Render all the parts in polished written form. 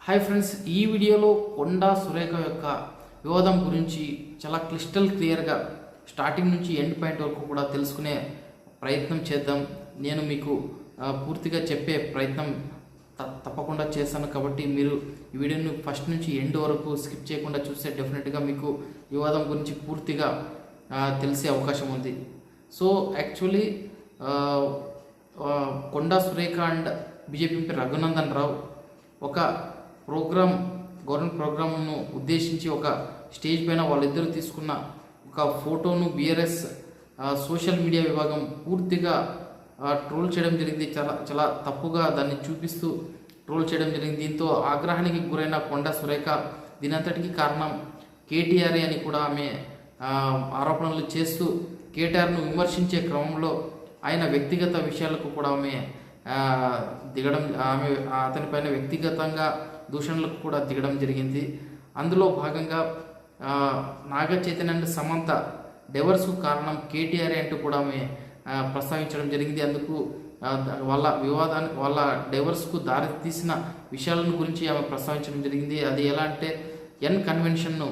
Hi friends, ఈ వీడియోలో కొండా సురేఖ యొక్క వివాదం గురించి చాలా క్లిస్టల్ క్లియర్గా స్టార్టింగ్ నుంచి ఎండ్ పాయింట్ వరకు కూడా తెలుసుకునే ప్రయత్నం చేద్దాం. నేను మీకు పూర్తిగా చెప్పే ప్రయత్నం తప్పకుండా చేస్తాను. కాబట్టి మీరు ఈ వీడియోని ఫస్ట్ నుంచి ఎండ్ వరకు స్కిప్ చేయకుండా చూస్తే డెఫినెట్గా మీకు వివాదం గురించి పూర్తిగా తెలిసే అవకాశం ఉంది. So actually Konda Surekha and BJP MP Raghunandan Rao ఒక గవర్నమెంట్ ప్రోగ్రామ్ను ఉద్దేశించి ఒక స్టేజ్ పైన వాళ్ళిద్దరూ తీసుకున్న ఒక ఫోటోను బీఆర్ఎస్ సోషల్ మీడియా విభాగం పూర్తిగా ట్రోల్ చేయడం జరిగింది. చాలా తప్పుగా దాన్ని చూపిస్తూ ట్రోల్ చేయడం జరిగింది. దీంతో ఆగ్రహానికి గురైన కొండా సురేఖ దీనంతటికి కారణం కేటీఆర్ అని కూడా ఆమె ఆరోపణలు చేస్తూ కేటీఆర్ను విమర్శించే క్రమంలో ఆయన వ్యక్తిగత విషయాలకు కూడా ఆమె దిగడం, అతనిపైన వ్యక్తిగతంగా దూషణలకు కూడా దిగడం జరిగింది. అందులో భాగంగా నాగ చైతన్య అండ్ సమంత డైవర్స్కు కారణం కేటీఆర్ అంటూ కూడా ఆమె ప్రస్తావించడం జరిగింది. అందుకు వాళ్ళ డైవర్స్కు దారి తీసిన విషయాలను గురించి ఆమె ప్రస్తావించడం జరిగింది. అది ఎలా అంటే ఎన్ కన్వెన్షన్ను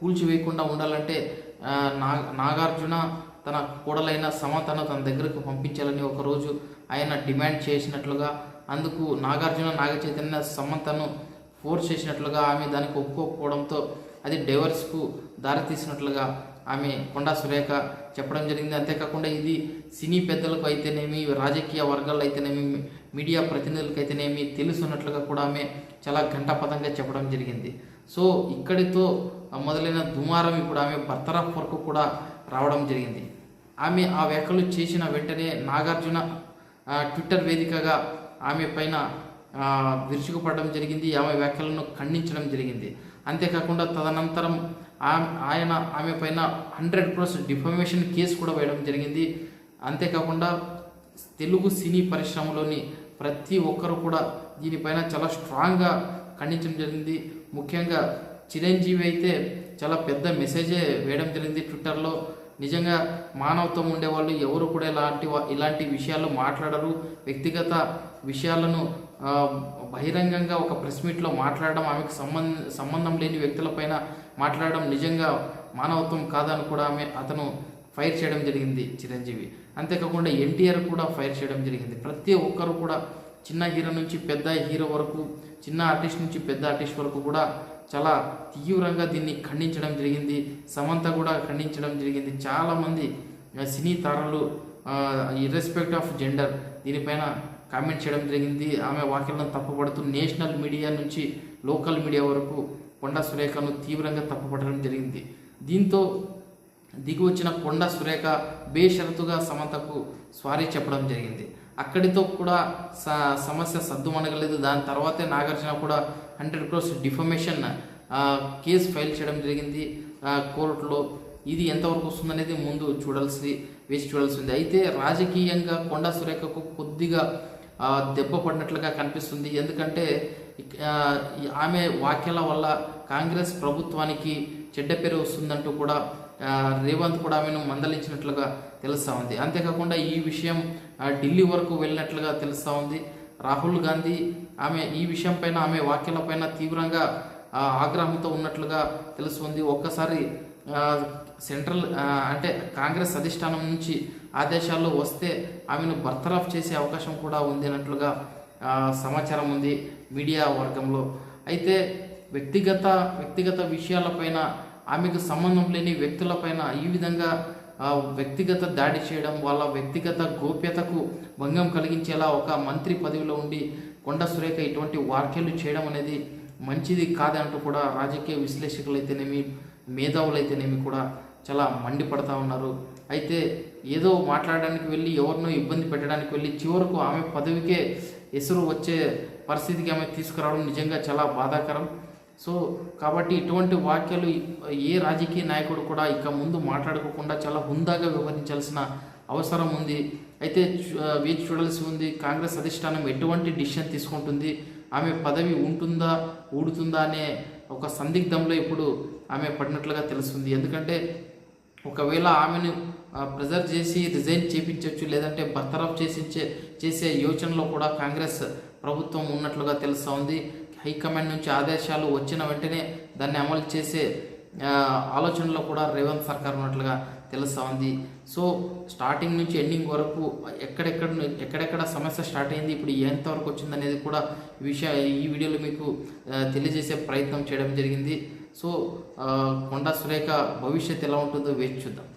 కూల్చివేయకుండా ఉండాలంటే నాగార్జున తన కోడలైన సమంతను తన దగ్గరకు పంపించాలని ఒకరోజు ఆయన డిమాండ్ చేసినట్లుగా, అందుకు నాగార్జున నాగ చైతన్య సమంతను ఫోర్స్ చేసినట్లుగా, ఆమె దానికి ఒప్పుకోకపోవడంతో అది డైవర్స్కు దారితీసినట్లుగా ఆమె కొండా సురేఖ చెప్పడం జరిగింది. అంతేకాకుండా ఇది సినీ పెద్దలకు అయితేనేమి, రాజకీయ వర్గాల్లో అయితేనేమి, మీడియా ప్రతినిధులకు అయితేనేమి తెలుసున్నట్లుగా కూడా ఆమె చాలా ఘంటాపథంగా చెప్పడం జరిగింది. సో ఇక్కడితో మొదలైన దుమారం ఇప్పుడు ఆమె బర్తరఫ్ వరకు కూడా రావడం జరిగింది. ఆమె ఆ వ్యాఖ్యలు చేసిన వెంటనే నాగార్జున ట్విట్టర్ వేదికగా ఆమె పైన విరుచుకుపడడం జరిగింది. ఆమె వ్యాఖ్యలను ఖండించడం జరిగింది. అంతేకాకుండా తదనంతరం ఆమె పైన 100% డిఫమేషన్ కేసు కూడా వేయడం జరిగింది. అంతేకాకుండా తెలుగు సినీ పరిశ్రమలోని ప్రతి ఒక్కరు కూడా దీనిపైన చాలా స్ట్రాంగ్గా ఖండించడం జరిగింది. ముఖ్యంగా చిరంజీవి అయితే చాలా పెద్ద మెసేజే వేయడం జరిగింది ట్విట్టర్లో. నిజంగా మానవత్వం ఉండేవాళ్ళు ఎవరు కూడా ఇలాంటి విషయాలు మాట్లాడరు. వ్యక్తిగత విషయాలను బహిరంగంగా ఒక ప్రెస్ మీట్లో మాట్లాడడం, ఆమెకు సంబంధం లేని వ్యక్తులపైన మాట్లాడడం నిజంగా మానవత్వం కాదని కూడా అతను ఫైర్ చేయడం జరిగింది చిరంజీవి. అంతేకాకుండా ఎన్టీఆర్ కూడా ఫైర్ చేయడం జరిగింది. ప్రతి ఒక్కరు కూడా చిన్న హీరో నుంచి పెద్ద హీరో వరకు, చిన్న ఆర్టిస్ట్ నుంచి పెద్ద ఆర్టిస్ట్ వరకు కూడా చాలా తీవ్రంగా దీన్ని ఖండించడం జరిగింది. సమంత కూడా ఖండించడం జరిగింది. చాలామంది సినీ తారలు ఇర్రెస్పెక్ట్ ఆఫ్ జెండర్ దీనిపైన కామెంట్ చేయడం జరిగింది. ఆమె వ్యాఖ్యలను తప్పుపడుతూ నేషనల్ మీడియా నుంచి లోకల్ మీడియా వరకు కొండా సురేఖను తీవ్రంగా తప్పుపడడం జరిగింది. దీంతో దిగి వచ్చిన కొండా సురేఖ బేషరతుగా సమంతకు సారీ చెప్పడం జరిగింది. అక్కడితో కూడా సమస్య సద్దుమణగలేదు. దాని తర్వాతే నాగార్జున కూడా 100% డిఫమేషన్ కేసు ఫైల్ చేయడం జరిగింది కోర్టులో. ఇది ఎంతవరకు వస్తుందనేది ముందు వేచి చూడాల్సింది. అయితే రాజకీయంగా కొండా సురేఖకు కొద్దిగా దెబ్బ పడినట్లుగా కనిపిస్తుంది. ఎందుకంటే ఆమె వ్యాఖ్యల వల్ల కాంగ్రెస్ ప్రభుత్వానికి చెడ్డ పేరు వస్తుందంటూ కూడా రేవంత్ కూడా ఆమెను మందలించినట్లుగా తెలుస్తూ ఉంది. అంతేకాకుండా ఈ విషయం ఢిల్లీ వరకు వెళ్ళినట్లుగా తెలుస్తూ ఉంది. రాహుల్ గాంధీ ఈ విషయం పైన ఆమె వ్యాఖ్యలపైన తీవ్రంగా ఆగ్రహంతో ఉన్నట్లుగా తెలుస్తుంది. ఒక్కసారి సెంట్రల్ అంటే కాంగ్రెస్ అధిష్టానం నుంచి ఆదేశాలు వస్తే ఆమెను బర్తరఫ్ చేసే అవకాశం కూడా ఉంది అన్నట్లుగా సమాచారం ఉంది మీడియా వర్గంలో. అయితే వ్యక్తిగత విషయాలపైన, ఆమెకు సంబంధం లేని వ్యక్తులపైన ఈ విధంగా వ్యక్తిగత దాడి చేయడం, వాళ్ళ వ్యక్తిగత గోప్యతకు భంగం కలిగించేలా ఒక మంత్రి పదవిలో ఉండి కొండా సురేఖ ఇటువంటి వ్యాఖ్యలు చేయడం అనేది మంచిది కాదంటూ కూడా రాజకీయ విశ్లేషకులు అయితేనేమి, మేధావులు అయితేనేమి కూడా చాలా మండిపడతా ఉన్నారు. అయితే ఏదో మాట్లాడడానికి వెళ్ళి ఎవరినో ఇబ్బంది పెట్టడానికి వెళ్ళి చివరకు ఆమె పదవికే ఎసురు వచ్చే పరిస్థితికి ఆమె తీసుకురావడం నిజంగా చాలా బాధాకరం. సో కాబట్టి ఇటువంటి వ్యాఖ్యలు ఏ రాజకీయ నాయకుడు కూడా ఇక ముందు మాట్లాడుకోకుండా చాలా హుందాగా వ్యవహరించాల్సిన అవసరం ఉంది. అయితే వేచి చూడాల్సి ఉంది కాంగ్రెస్ అధిష్టానం ఎటువంటి డిసిషన్ తీసుకుంటుంది, ఆమె పదవి ఉంటుందా ఊడుతుందా అనే ఒక సందిగ్ధంలో ఇప్పుడు ఆమె పడినట్లుగా తెలుస్తుంది. ఎందుకంటే ఒకవేళ ఆమెను ప్రెజర్ చేసి రిజైన్ చేయించవచ్చు, లేదంటే బర్తరఫ్ చేసే యోచనలో కూడా కాంగ్రెస్ ప్రభుత్వం ఉన్నట్లుగా తెలుస్తూ ఉంది. హైకమాండ్ నుంచి ఆదేశాలు వచ్చిన వెంటనే దాన్ని అమలు చేసే ఆలోచనలో కూడా రేవంత్ సర్కార్ ఉన్నట్లుగా తెలుస్తూ ఉంది. సో స్టార్టింగ్ నుంచి ఎండింగ్ వరకు ఎక్కడెక్కడ సమస్య స్టార్ట్ అయింది, ఇప్పుడు ఎంతవరకు వచ్చింది అనేది కూడా ఈ వీడియోలో మీకు తెలియజేసే ప్రయత్నం చేయడం జరిగింది. సో కొండా సురేఖ భవిష్యత్తు ఎలా ఉంటుందో వేచి చూద్దాం.